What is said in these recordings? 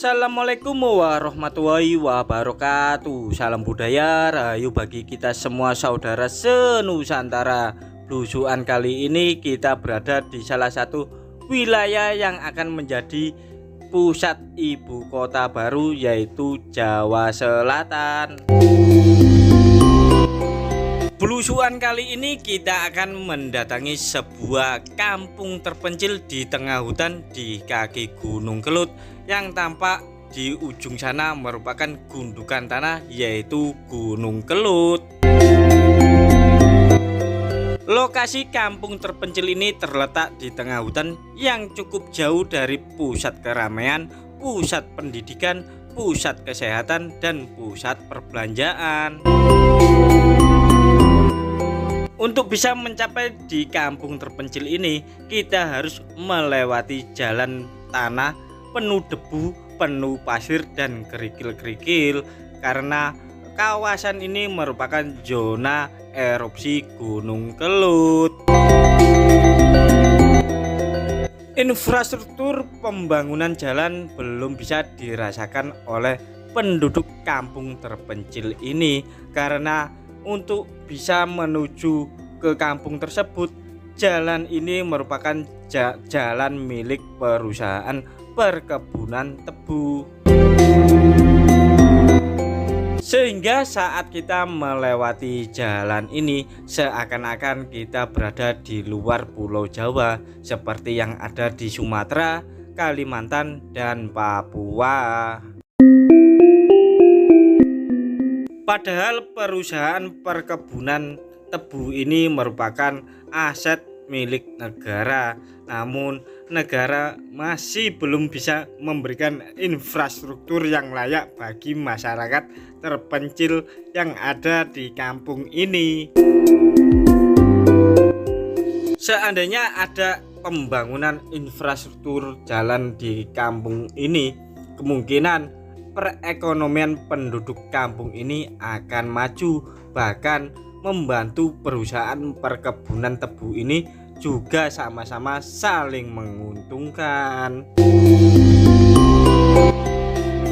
Assalamualaikum warahmatullahi wabarakatuh. Salam budaya rahayu bagi kita semua saudara senusantara. Blusukan kali ini kita berada di salah satu wilayah yang akan menjadi pusat ibu kota baru, yaitu Jawa Selatan. Belusuan kali ini kita akan mendatangi sebuah kampung terpencil di tengah hutan di kaki Gunung Kelut, yang tampak di ujung sana merupakan gundukan tanah, yaitu Gunung Kelut. Lokasi kampung terpencil ini terletak di tengah hutan yang cukup jauh dari pusat keramaian, pusat pendidikan, pusat kesehatan, dan pusat perbelanjaan. Untuk bisa mencapai di kampung terpencil ini, kita harus melewati jalan tanah penuh debu, penuh pasir dan kerikil-kerikil, karena kawasan ini merupakan zona erupsi Gunung Kelut. Infrastruktur pembangunan jalan belum bisa dirasakan oleh penduduk kampung terpencil ini, karena untuk bisa menuju ke kampung tersebut, jalan ini merupakan jalan milik perusahaan perkebunan tebu. Sehingga saat kita melewati jalan ini, seakan-akan kita berada di luar Pulau Jawa, seperti yang ada di Sumatera, Kalimantan, dan Papua. Padahal perusahaan perkebunan tebu ini merupakan aset milik negara, namun negara masih belum bisa memberikan infrastruktur yang layak bagi masyarakat terpencil yang ada di kampung ini. Seandainya ada pembangunan infrastruktur jalan di kampung ini, kemungkinan perekonomian penduduk kampung ini akan maju, bahkan membantu perusahaan perkebunan tebu ini juga sama-sama saling menguntungkan.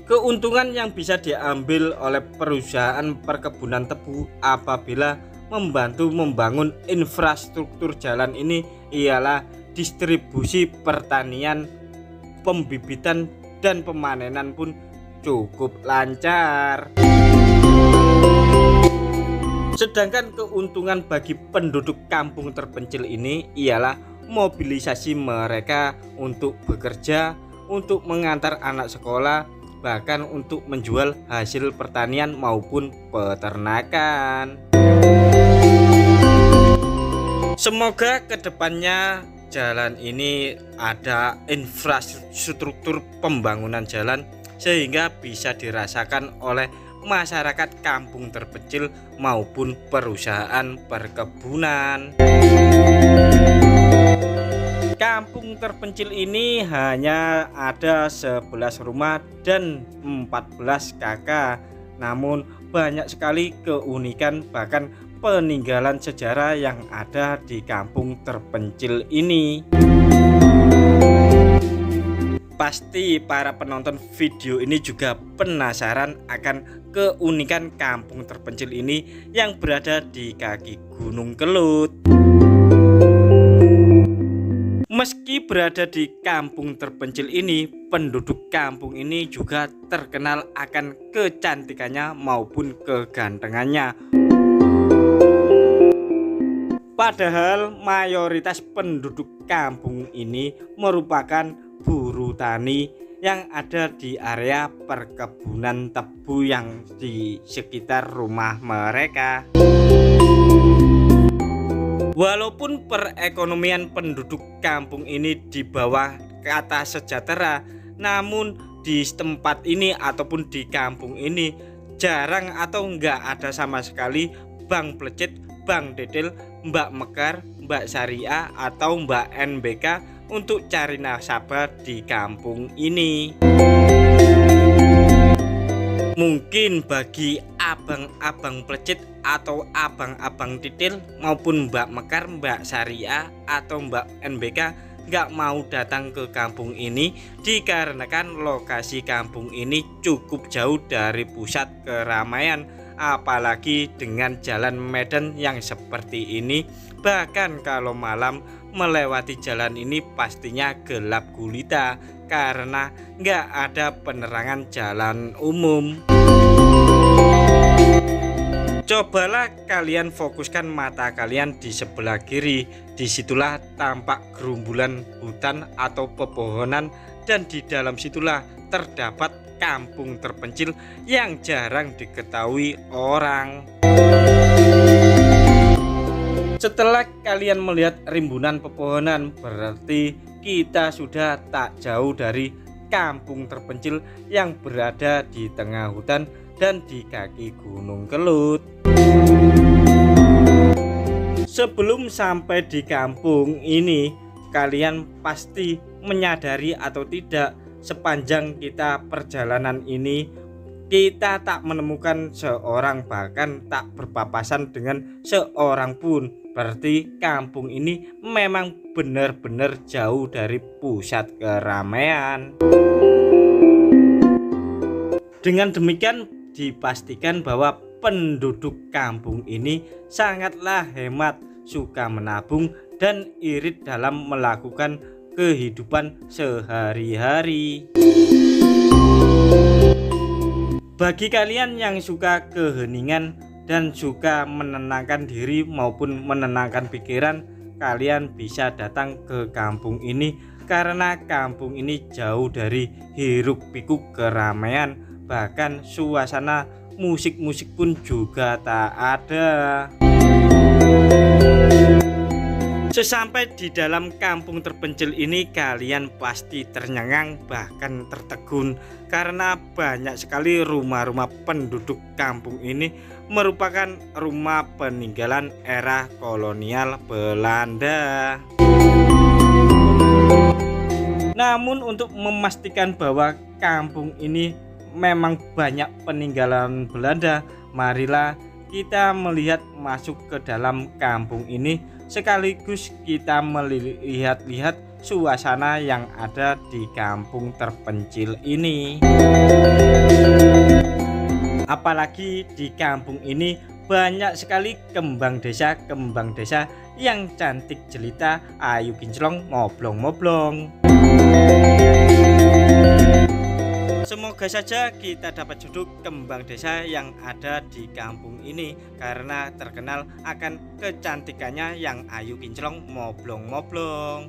Keuntungan yang bisa diambil oleh perusahaan perkebunan tebu apabila membantu membangun infrastruktur jalan ini ialah distribusi pertanian, pembibitan, dan pemanenan pun cukup lancar. Sedangkan keuntungan bagi penduduk kampung terpencil ini ialah mobilisasi mereka untuk bekerja, untuk mengantar anak sekolah, bahkan untuk menjual hasil pertanian maupun peternakan. Semoga kedepannya jalan ini ada infrastruktur pembangunan jalan sehingga bisa dirasakan oleh masyarakat kampung terpencil maupun perusahaan perkebunan. Kampung terpencil ini hanya ada 11 rumah dan 14 kakak, namun banyak sekali keunikan bahkan peninggalan sejarah yang ada di kampung terpencil ini. Pasti para penonton video ini juga penasaran akan keunikan kampung terpencil ini yang berada di kaki Gunung Kelut. Meski berada di kampung terpencil ini, penduduk kampung ini juga terkenal akan kecantikannya maupun kegantengannya. Padahal mayoritas penduduk kampung ini merupakan buruh tani yang ada di area perkebunan tebu yang di sekitar rumah mereka. Walaupun perekonomian penduduk kampung ini di bawah kata sejahtera, namun di tempat ini ataupun di kampung ini jarang atau enggak ada sama sekali Bang Plecit, Bang Dedel, Mbak Mekar, Mbak Syariah, atau Mbak NBK untuk cari nasabah di kampung ini. Mungkin bagi abang-abang Plecit atau abang-abang Titil maupun Mbak Mekar, Mbak Syariah, atau Mbak NBK nggak mau datang ke kampung ini dikarenakan lokasi kampung ini cukup jauh dari pusat keramaian, apalagi dengan jalan medan yang seperti ini. Bahkan kalau malam melewati jalan ini pastinya gelap gulita karena nggak ada penerangan jalan umum. Cobalah kalian fokuskan mata kalian di sebelah kiri. Disitulah tampak gerumbulan hutan atau pepohonan, dan di dalam situlah terdapat kampung terpencil yang jarang diketahui orang. Setelah kalian melihat rimbunan pepohonan, berarti kita sudah tak jauh dari kampung terpencil yang berada di tengah hutan dan di kaki Gunung Kelut. Sebelum sampai di kampung ini, kalian pasti menyadari atau tidak, sepanjang kita perjalanan ini kita tak menemukan seorang, bahkan tak berpapasan dengan seorang pun. Berarti kampung ini memang benar-benar jauh dari pusat keramaian. Dengan demikian dipastikan bahwa penduduk kampung ini sangatlah hemat, suka menabung, dan irit dalam melakukan kehidupan sehari-hari. Bagi kalian yang suka keheningan dan suka menenangkan diri maupun menenangkan pikiran, kalian bisa datang ke kampung ini karena kampung ini jauh dari hiruk-pikuk keramaian. Bahkan suasana musik-musik pun juga tak ada. Sesampai di dalam kampung terpencil ini, kalian pasti ternyangang bahkan tertegun karena banyak sekali rumah-rumah penduduk kampung ini merupakan rumah peninggalan era kolonial Belanda. Namun untuk memastikan bahwa kampung ini memang banyak peninggalan Belanda, marilah kita melihat masuk ke dalam kampung ini, sekaligus kita melihat-lihat suasana yang ada di kampung terpencil ini. Apalagi di kampung ini banyak sekali kembang desa yang cantik jelita, ayu kinclong, moblong-moblong. Semoga saja kita dapat jodoh kembang desa yang ada di kampung ini, karena terkenal akan kecantikannya yang ayu kinclong, moblong-moblong.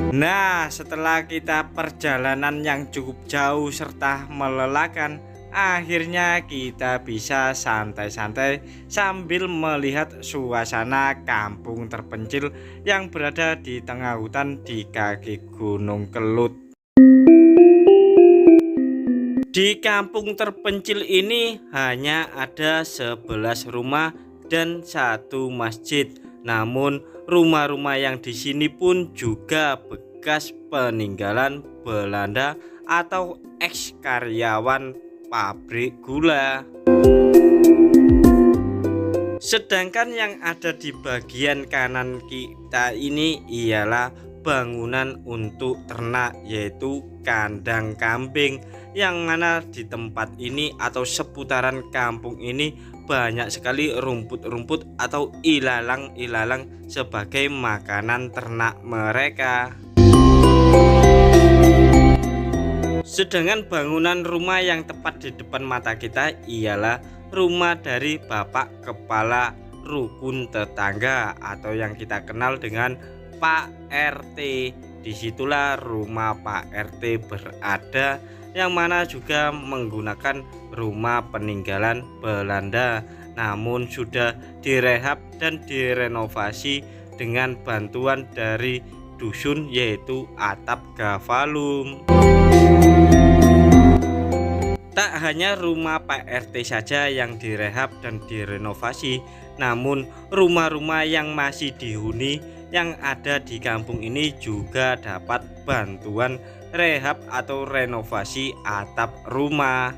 Nah, setelah kita perjalanan yang cukup jauh serta melelahkan, akhirnya kita bisa santai-santai sambil melihat suasana kampung terpencil yang berada di tengah hutan di kaki Gunung Kelut. Di kampung terpencil ini hanya ada 11 rumah dan 1 masjid. Namun rumah-rumah yang di sini pun juga bekas peninggalan Belanda atau eks karyawan pabrik gula. Sedangkan yang ada di bagian kanan kita ini ialah bangunan untuk ternak, yaitu kandang kambing, yang mana di tempat ini atau seputaran kampung ini banyak sekali rumput-rumput atau ilalang-ilalang sebagai makanan ternak mereka. Sedangkan bangunan rumah yang tepat di depan mata kita ialah rumah dari Bapak Kepala Rukun Tetangga atau yang kita kenal dengan Pak RT. Disitulah rumah Pak RT berada, yang mana juga menggunakan rumah peninggalan Belanda, namun sudah direhab dan direnovasi dengan bantuan dari dusun, yaitu atap gavalum. Tak hanya rumah Pak RT saja yang direhab dan direnovasi, namun rumah-rumah yang masih dihuni yang ada di kampung ini juga dapat bantuan rehab atau renovasi atap rumah.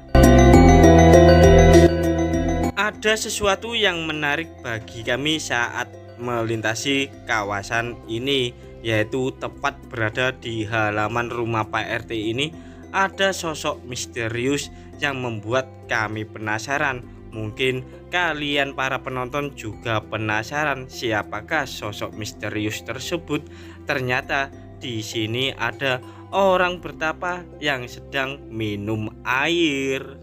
Ada sesuatu yang menarik bagi kami saat melintasi kawasan ini, yaitu tepat berada di halaman rumah Pak RT ini ada sosok misterius yang membuat kami penasaran. Mungkin kalian para penonton juga penasaran siapakah sosok misterius tersebut. Ternyata di sini ada orang bertapa yang sedang minum air.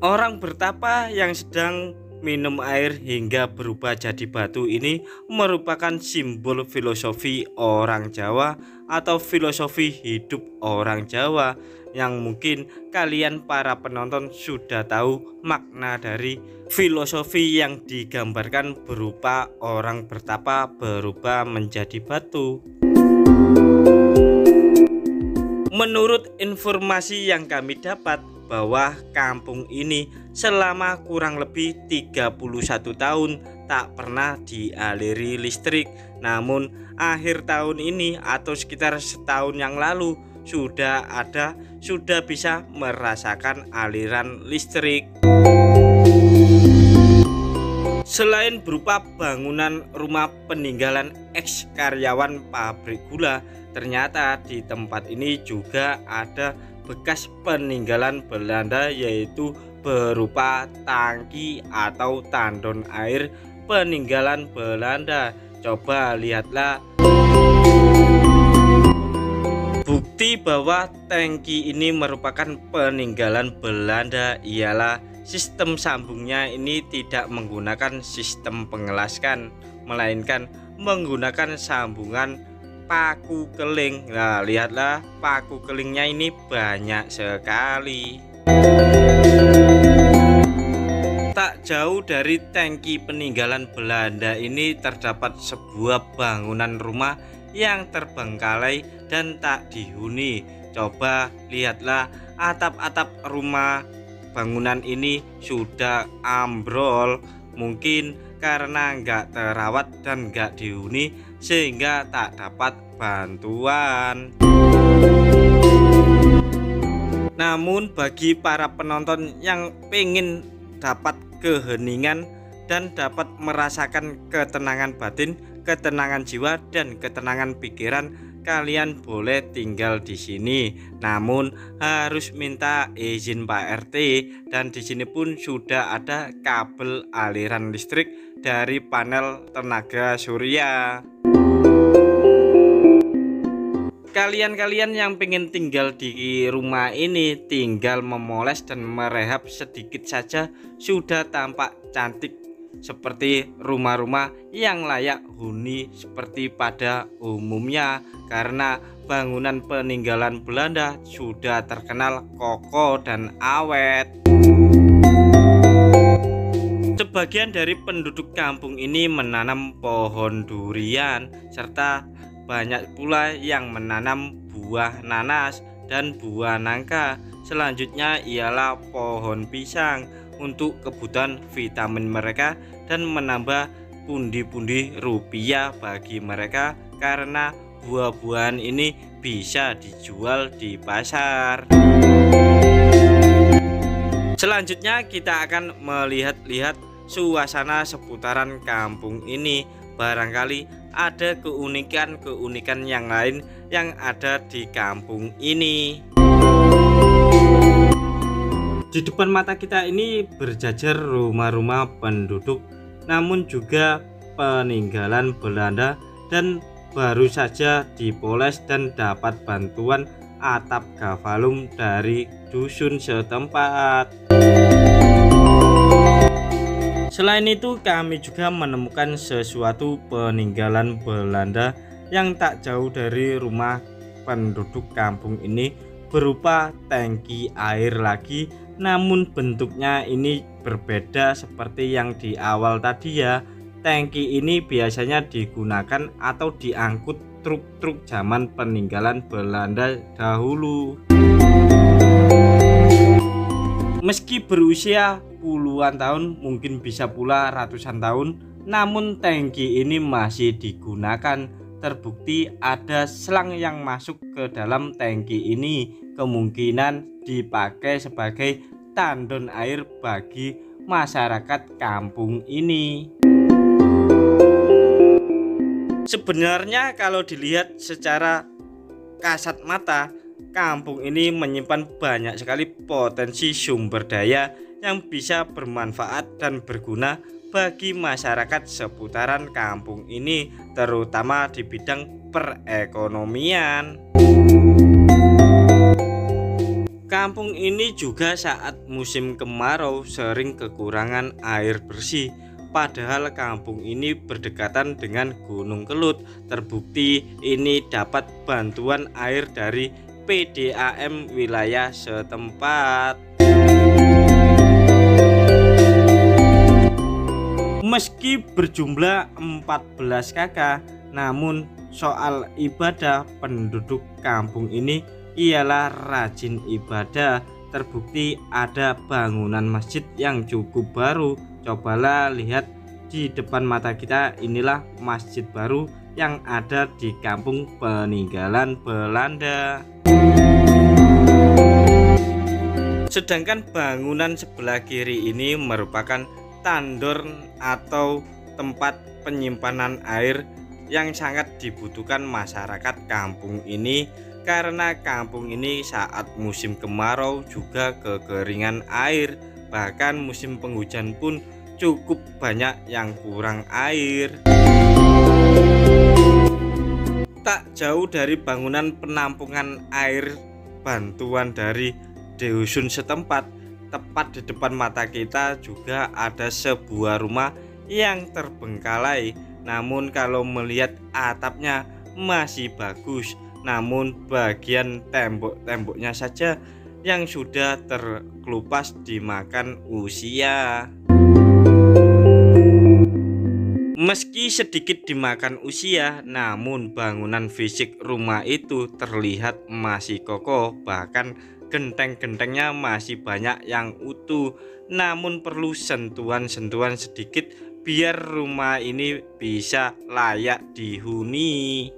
Orang bertapa yang sedang minum air hingga berubah jadi batu ini merupakan simbol filosofi orang Jawa atau filosofi hidup orang Jawa yang mungkin kalian para penonton sudah tahu makna dari filosofi yang digambarkan berupa orang bertapa berubah menjadi batu. Menurut informasi yang kami dapat bahwa kampung ini selama kurang lebih 31 tahun tak pernah dialiri listrik. Namun akhir tahun ini atau sekitar setahun yang lalu sudah bisa merasakan aliran listrik. Selain berupa bangunan rumah peninggalan ex karyawan pabrik gula, ternyata di tempat ini juga ada bekas peninggalan Belanda, yaitu berupa tangki atau tandon air peninggalan Belanda. Coba lihatlah. Bukti bahwa tangki ini merupakan peninggalan Belanda ialah sistem sambungnya ini tidak menggunakan sistem pengelaskan, melainkan menggunakan sambungan paku keling. Nah, lihatlah paku kelingnya ini banyak sekali. Tak jauh dari tangki peninggalan Belanda ini terdapat sebuah bangunan rumah yang terbengkalai dan tak dihuni. Coba lihatlah atap-atap rumah bangunan ini sudah ambrol, mungkin karena nggak terawat dan nggak dihuni sehingga tak dapat bantuan. Namun bagi para penonton yang pengen dapat keheningan dan dapat merasakan ketenangan batin, ketenangan jiwa dan ketenangan pikiran, kalian boleh tinggal di sini. Namun harus minta izin Pak RT, dan di sini pun sudah ada kabel aliran listrik dari panel tenaga surya. Kalian-kalian yang pengen tinggal di rumah ini tinggal memoles dan merehab sedikit saja sudah tampak cantik seperti rumah-rumah yang layak huni seperti pada umumnya, karena bangunan peninggalan Belanda sudah terkenal kokoh dan awet. Sebagian dari penduduk kampung ini menanam pohon durian, serta banyak pula yang menanam buah nanas dan buah nangka. Selanjutnya ialah pohon pisang untuk kebutuhan vitamin mereka dan menambah pundi-pundi rupiah bagi mereka, karena buah-buahan ini bisa dijual di pasar. Selanjutnya kita akan melihat-lihat suasana seputaran kampung ini. Barangkali ada keunikan-keunikan yang lain yang ada di kampung ini. Di depan mata kita ini berjajar rumah-rumah penduduk, namun juga peninggalan Belanda, dan baru saja dipoles dan dapat bantuan atap gafalum dari dusun setempat. Selain itu kami juga menemukan sesuatu peninggalan Belanda yang tak jauh dari rumah penduduk kampung ini, berupa tangki air lagi, namun bentuknya ini berbeda seperti yang di awal tadi ya. Tangki ini biasanya digunakan atau diangkut truk-truk zaman peninggalan Belanda dahulu. Meski berusia puluhan tahun, mungkin bisa pula ratusan tahun, namun tangki ini masih digunakan. Terbukti ada selang yang masuk ke dalam tangki ini, kemungkinan dipakai sebagai tandon air bagi masyarakat kampung ini. Sebenarnya kalau dilihat secara kasat mata, kampung ini menyimpan banyak sekali potensi sumber daya yang bisa bermanfaat dan berguna bagi masyarakat seputaran kampung ini, terutama di bidang perekonomian. Kampung ini juga saat musim kemarau sering kekurangan air bersih. Padahal kampung ini berdekatan dengan Gunung Kelut. Terbukti ini dapat bantuan air dari PDAM wilayah setempat. Meski berjumlah 14 kakak, namun soal ibadah penduduk kampung ini ialah rajin ibadah. Terbukti ada bangunan masjid yang cukup baru. Cobalah lihat di depan mata kita, inilah masjid baru yang ada di kampung peninggalan Belanda. Sedangkan bangunan sebelah kiri ini merupakan tandor atau tempat penyimpanan air yang sangat dibutuhkan masyarakat kampung ini, karena kampung ini saat musim kemarau juga kekeringan air. Bahkan musim penghujan pun cukup banyak yang kurang air. Tak jauh dari bangunan penampungan air bantuan dari dusun setempat, tepat di depan mata kita juga ada sebuah rumah yang terbengkalai. Namun kalau melihat atapnya masih bagus, namun bagian tembok-temboknya saja yang sudah terkelupas dimakan usia. Meski sedikit dimakan usia, namun bangunan fisik rumah itu terlihat masih kokoh. Bahkan genteng-gentengnya masih banyak yang utuh. Namun perlu sentuhan-sentuhan sedikit biar rumah ini bisa layak dihuni.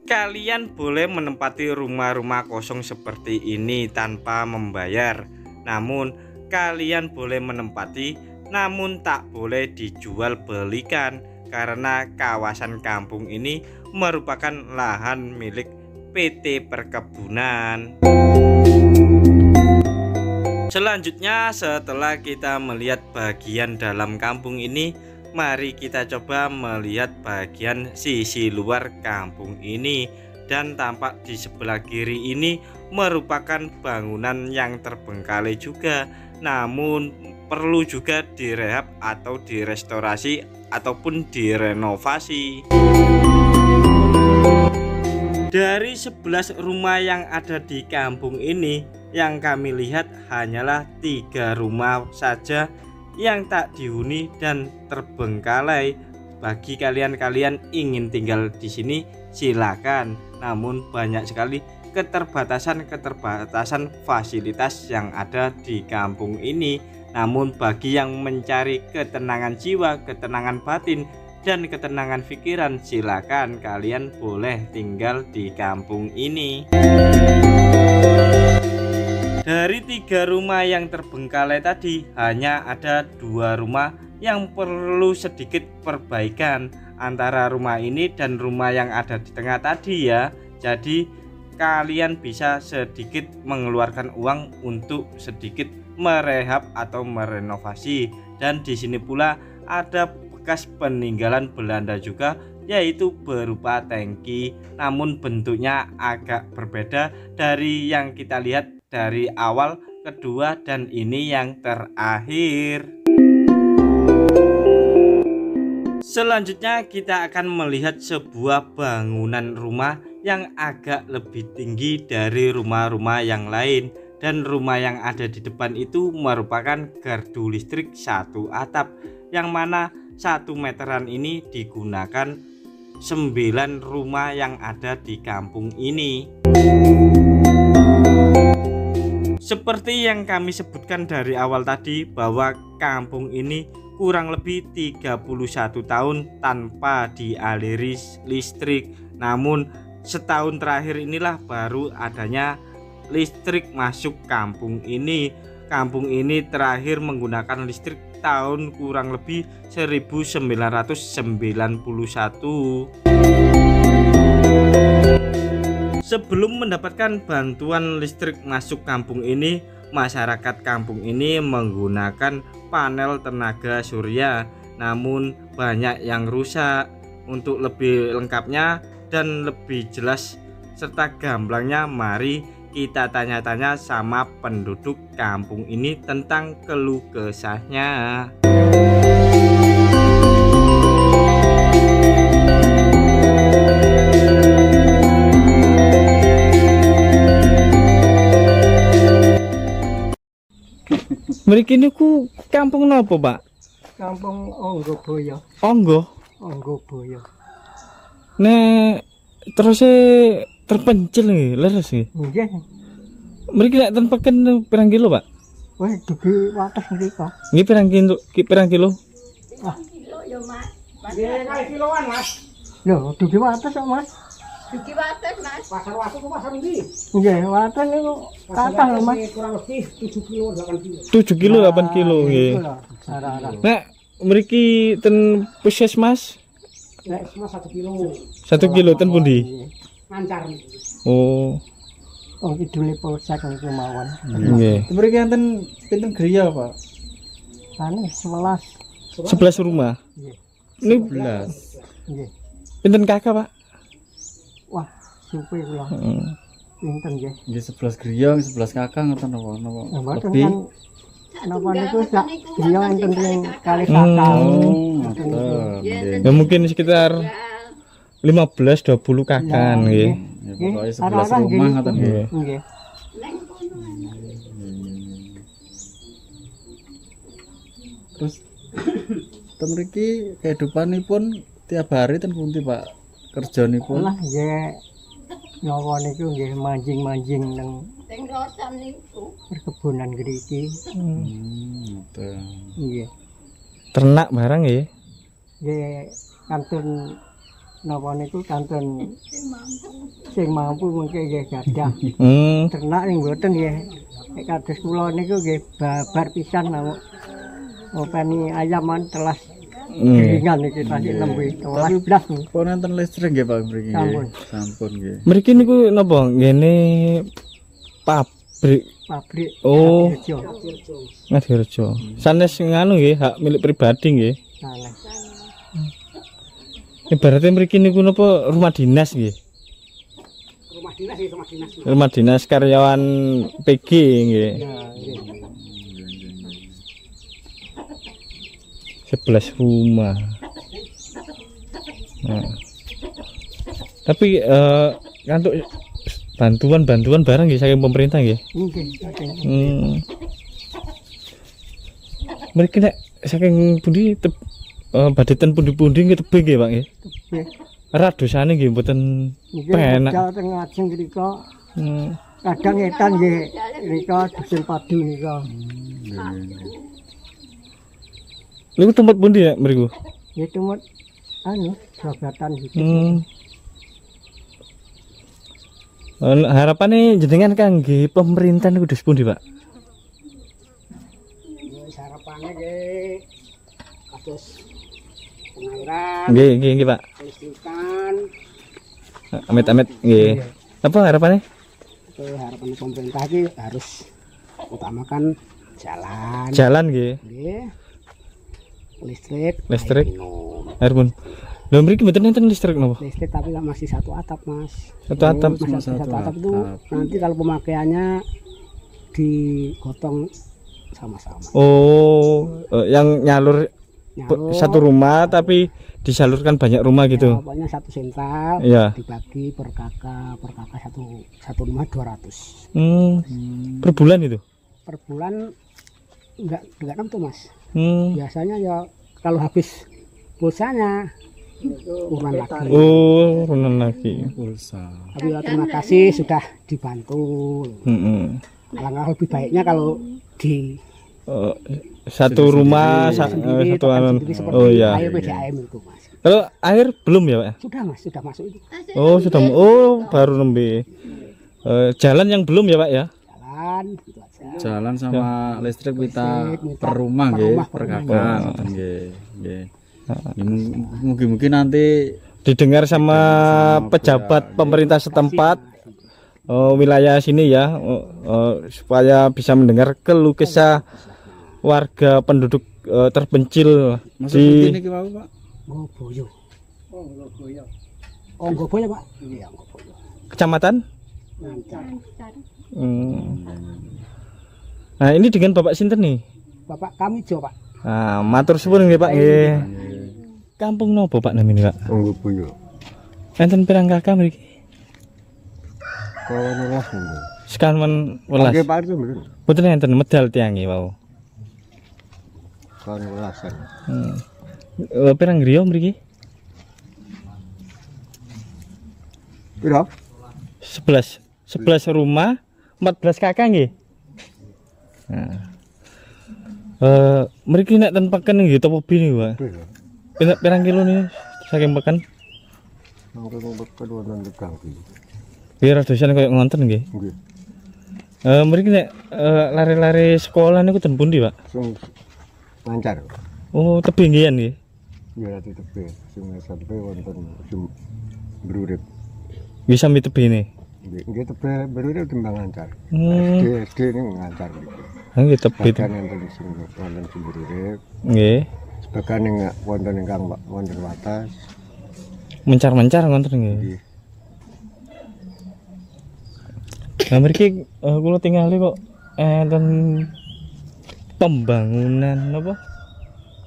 Kalian boleh menempati rumah-rumah kosong seperti ini tanpa membayar. Namun kalian boleh menempati, namun tak boleh dijual belikan, karena kawasan kampung ini merupakan lahan milik PT Perkebunan. Selanjutnya, setelah kita melihat bagian dalam kampung ini, mari kita coba melihat bagian sisi luar kampung ini. Dan tampak di sebelah kiri ini merupakan bangunan yang terbengkalai juga, namun perlu juga direhab atau direstorasi ataupun direnovasi. Dari 11 rumah yang ada di kampung ini, yang kami lihat hanyalah 3 rumah saja yang tak dihuni dan terbengkalai. Bagi kalian ingin tinggal di sini, silakan. Namun banyak sekali keterbatasan fasilitas yang ada di kampung ini. Namun bagi yang mencari ketenangan jiwa, ketenangan batin, dan ketenangan pikiran, silakan kalian boleh tinggal di kampung ini. Dari 3 rumah yang terbengkalai tadi, hanya ada 2 rumah yang perlu sedikit perbaikan, antara rumah ini dan rumah yang ada di tengah tadi ya. Jadi kalian bisa sedikit mengeluarkan uang untuk sedikit merehab atau merenovasi. Dan di sini pula ada bekas peninggalan Belanda juga, yaitu berupa tangki, namun bentuknya agak berbeda dari yang kita lihat dari awal, kedua, dan ini yang terakhir. Selanjutnya kita akan melihat sebuah bangunan rumah yang agak lebih tinggi dari rumah-rumah yang lain. Dan rumah yang ada di depan itu merupakan gardu listrik 1 atap, yang mana 1 meteran ini digunakan 9 rumah yang ada di kampung ini. Seperti yang kami sebutkan dari awal tadi, bahwa kampung ini kurang lebih 31 tahun tanpa dialiri listrik. Namun setahun terakhir inilah baru adanya listrik masuk kampung ini. Kampung ini terakhir menggunakan listrik tahun kurang lebih 1991. Sebelum mendapatkan bantuan listrik masuk kampung ini, masyarakat kampung ini menggunakan panel tenaga surya, namun banyak yang rusak. Untuk lebih lengkapnya dan lebih jelas serta gamblangnya, mari kita tanya-tanya sama penduduk kampung ini tentang keluh kesahnya. Mriki niku kampung napa, Pak? Kampung Onggoboyo. Onggoboyo. Onggoboyo. Nek terus terpencil nggih, leres nggih. Nggih. Mriki nek ten peken pirang kilo, Pak? Wis dugi wates mriko. Nggih pirang kilo? Ah, Kilo ya Mas. nggih kali kiloan, Mas. Lho, dugi wates kok, Mas. Dugi wates Mas. Pasar wates kok pasar ndi? Nggih, wates niku kathah lho, Mas. Kurang lebih 7 kilo 8 kilo. 7 kilo 8 kilo nggih. Nek mriki ten puskesmas Nek cuma 1 kilo. 1 kilo ten pundi? Lancar. Oh, Oh, kidule polsek niku mawon. nggih. Mriki enten pinten griya, Pak? Ane 11. 11 rumah. Nggih. Ini 11. Nggih. pinten kakak, Pak? Wah, supe kula. Pinten nggih. Nggih 11 griya, 11 kakang ngoten napa? Nah, mboten Lebih. kan napa niku sak dia enten ring kali kakak. Oh, ngoten. Ya mungkin sekitar 15-20 kakan nggih. Ya pokoke 11 Arah-arah rumah nggih. ngoten nggih. Nggih. Neng kono. Terus ten mriki kehidupanipun tiap hari ten pundi, Pak? Kerjanipun? Lah nggih nyawa niku nggih manjing-manjing nang Teng rosan niku. perkebunan griki. Ngoten. Nggih. Ternak barang nggih. Nggih kantun napa niku kantun Sing mampu. sing mampu mengke nggih gadah. Ternak ning mboten nggih. Nek kados kula niku nggih babar pisan namung ngopeni ayaman telas gilingan iki tasik nembe 12 nih. Pun enten listrik nggih, Pak, mriki nggih. Sampun. Sampun nggih. Mriki niku napa? Ngene pabrik. Pabrik. Oh. Rejo. Ngadirejo. Sanes nganu nggih, hak milik pribadi nggih. Salah. Ibaratnya mriki niku napa rumah dinas nggih. Rumah dinas iki rumah dinas. Rumah dinas karyawan PG nggih. Nah, nggih. 11 rumah. Nah. Tapi untuk bantuan barang nggih saking pemerintah nggih. Nggih, saking Mriki nek saking pundi badhe ten pundi-pundi nggih tebih nggih, Pak nggih. nggih. Radosane nggih mboten penak. Jawa Tengah ajeng mriko Hmm. kadang etan nggih mriko dusun padu nika. Niku tempat pundi ya mriku? Nggih tumut anu jabatan gitu. Harapannya jenengan kangge pemerintah niku dos pundi, Pak? Sarapane nggih kados pengairan, Nggih, Pak. listrikan, Amit-amit nggih. Apa harapannya? harapan pemerintah iki harus utamakan jalan. Jalan nggih. Nggih. Listrik. Listrik. air minum. Air pun. Lho mriki mboten enten listrik napa? Listrik tapi masih satu atap, Mas. Satu atap. Masih satu atap itu nanti kalau pemakaiannya digotong sama-sama. Oh, yang nyalur Nyalur, satu rumah tapi disalurkan banyak rumah ya, gitu. pokoknya satu sentral Iya. dibagi per kakak satu rumah 200 Per bulan itu. per bulan. Enggak tentu, Mas. Hmm. Biasanya ya kalau habis pulsanya urunan lagi. Oh, runan lagi. Pulsa. Tapi ya, terima kasih sudah dibantu. Alangkah lebih baiknya kalau di Satu rumah sendiri, satu tekan anu. sendiri seperti Oh iya. air PDAM itu, Mas. Kalau air belum ya, Pak? Sudah, Mas, sudah masuk itu. Oh, sudah. Oh, baru nembe. Jalan yang belum ya Pak ya? Jalan gitu aja. Jalan sama listrik kita Listrik, per rumah nggih, per kakak ngoten nggih. Nggih. Mungkin nanti Didengar sama pejabat pemerintah setempat wilayah sini ya, supaya bisa mendengar keluh kesah warga penduduk terpencil masuk di niki mau Pak. Nggoboyo. Oh, Nggoboyo, Pak. Iya, Nggoboyo. kecamatan. Lancar. Nah ini dengan Bapak sinten nih? Bapak kami Jo, Pak. Nah, matur suwun nggih Pak nggih. Kampung nopo Pak namanya Pak? Nggoboyo. Enten pirang kakak mriki? Kawan welas niku. Sekawan welas. Nggih Pak itu mboten. Mboten enten medal tiange wau. Kawan welasan. Pirang griya mriki? Piro? 11 rumah, 14 kakak nggih. Nah. Mriki nek ten peken nggih topo bi niku, Pak. Piro? Pirang kilo nih saking peken? Mangke bekel wonten tegang iki. Nggih radosan koyo ngonten nggih. Nggih. Mriki nek lari-lari sekolah niku ten pundi, Pak? Sing lancar. Oh, tebing nggih nggih. Ya ati tepe sing sampe wonten sing berurip. Nggih sami tebine. Nggih tepe berurip timbang lancar. Hmm, SD ini lancar gitu. nggih tebi. Bahkan enten sing wonten sing berurip, Nggih. sebagian ing wonten ingkang wonten watas. Mencar-mencar ngonten nggih. Nggih. Nah, mriki kula tingali kok enten pembangunan napa?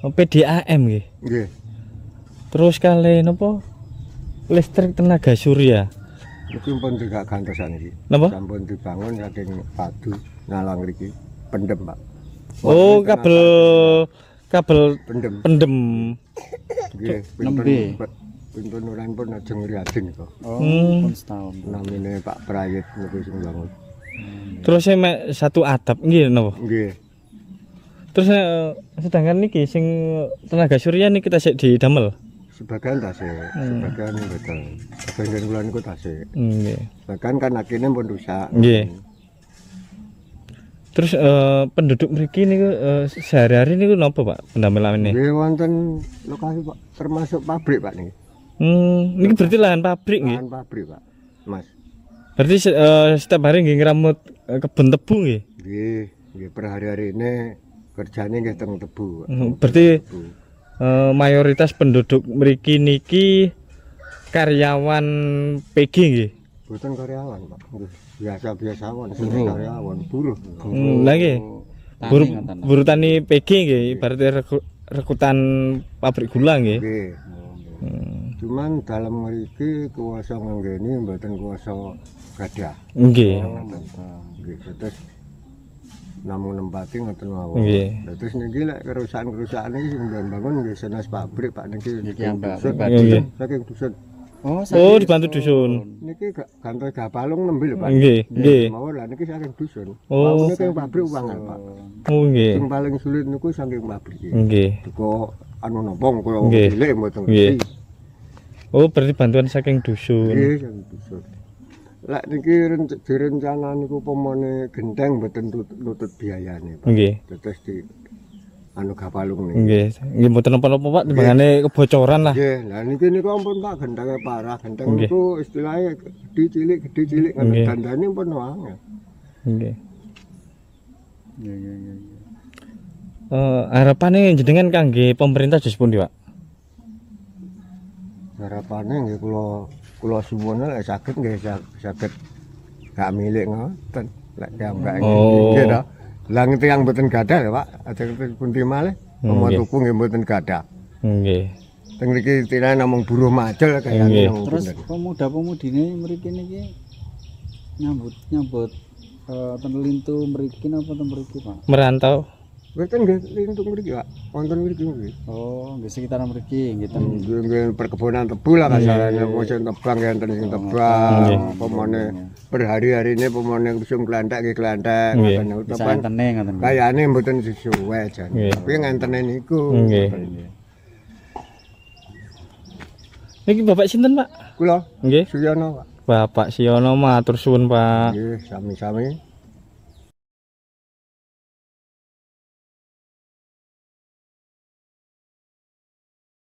PDAM nggih. Nggih. Terus kali napa? Listrik tenaga surya. Iki pun juga gantosan iki. Napa? Sampun dibangun saking padu nalang mriki. Pendem, Pak. Oh, kabel Pendem. pendem. Nggih, Nembe. Pintun uran pun ajeng ngriadin kok. Oh, Hmm. pun setahun. Namine Pak Prayit niku sing bangun. Terus saya mek satu atap nggih napa? Nggih. Terus sedangkan niki sing tenaga surya niki kita sik didamel. Sebagian tasik, sebagian betul. Sebagian kula niku tasik. Nggih. Sebagian kan akine pun rusak. Nggih. Terus penduduk mriki niku sehari-hari niku napa, Pak? Pendamelanane. Nggih wonten lokasi Pak, termasuk pabrik Pak niki. Niki berarti lahan pabrik nggih. Lahan pabrik Pak. Mas. Berarti setiap hari nggih ngramut kebun tebu nggih. Nggih, nggih per hari-hari ini kerjane nggih teng tebu. Berarti Tebu. mayoritas penduduk mriki niki karyawan PG nggih. Boten karyawan Pak. Nggih, biasa-biasawan, sing karyawan, buruh. Lah nggih. Tani Buru, ngoten. buru tani PG nggih, ibaratnya rekutan pabrik gula nggih. Nggih. Cuman dalam mriki kuwasa ngenggeni mboten kuwasa gadah. Nggih. Nggih, terus namung nempati ngoten mawon. Nggih. Terus niki lek kerusakan-kerusakan iki sing bangun nggih sanes pabrik Pak niki Niki yang Mbak dusun. pribadi. Saking dusun. Oh, Oh, dibantu dusun. Niki gantos gapalung nembe lho Pak. Nggih, nggih. Mawon lah niki saking dusun. Oh. Niki yang pabrik uwangan Pak. Oh nggih. Sing paling sulit niku saking pabrik. Nggih. Duko anu nompong kaya Nggih. cilik mboten Nggih. ngerti. Oh, berarti bantuan saking dusun. Nggih, saking dusun. Lek niki direncana niku pemone genteng mboten nutut biayane Pak. Nggih. Terus di anu gapalung niki. Nggih. Nggih mboten napa-napa Pak, timbangane kebocoran lah. Nggih, lah niki niku ampun Pak gentenge parah. Genteng Nggih. niku istilahnya gede cilik kan Nggih. dandane pun wae. Nggih. Iya, iya, iya. Harapane jenengan kangge pemerintah jus pundi, Pak? Harapane nggih kula suwun lek saged nggih saged gak milik ngoten. Lek piyambak Oh. nggih to. Lah tiyang mboten gadah lho Pak. Ajeng pundi malih pomo Nggih. tuku nggih mboten gadah. Nggih. Teng mriki tirane namung buruh macul Nggih. kayane namung Terus pinten. pemuda-pemudine mriki niki nyambut ten lintu mriki napa ten mriki, Pak? Merantau. Mboten nggih lintung mriki Pak. Wonten mriki nggih. Oh, nggih sekitaran mriki nggih ten. Nggih perkebunan tebu lah kasarane musim tebang enten sing tebang. Pemone per hari-harine pemone kusum klanthek nggih klanthek Nggih. ngoten niku. Bisa Tapi entene ngoten. kayane mboten sesuai jan. Nggih. Tapi ngentene niku. Nggih. Niki Bapak sinten, Pak? Kula Nggih. Suyono Pak. Bapak Siono matur suwun Pak. Nggih, sami-sami.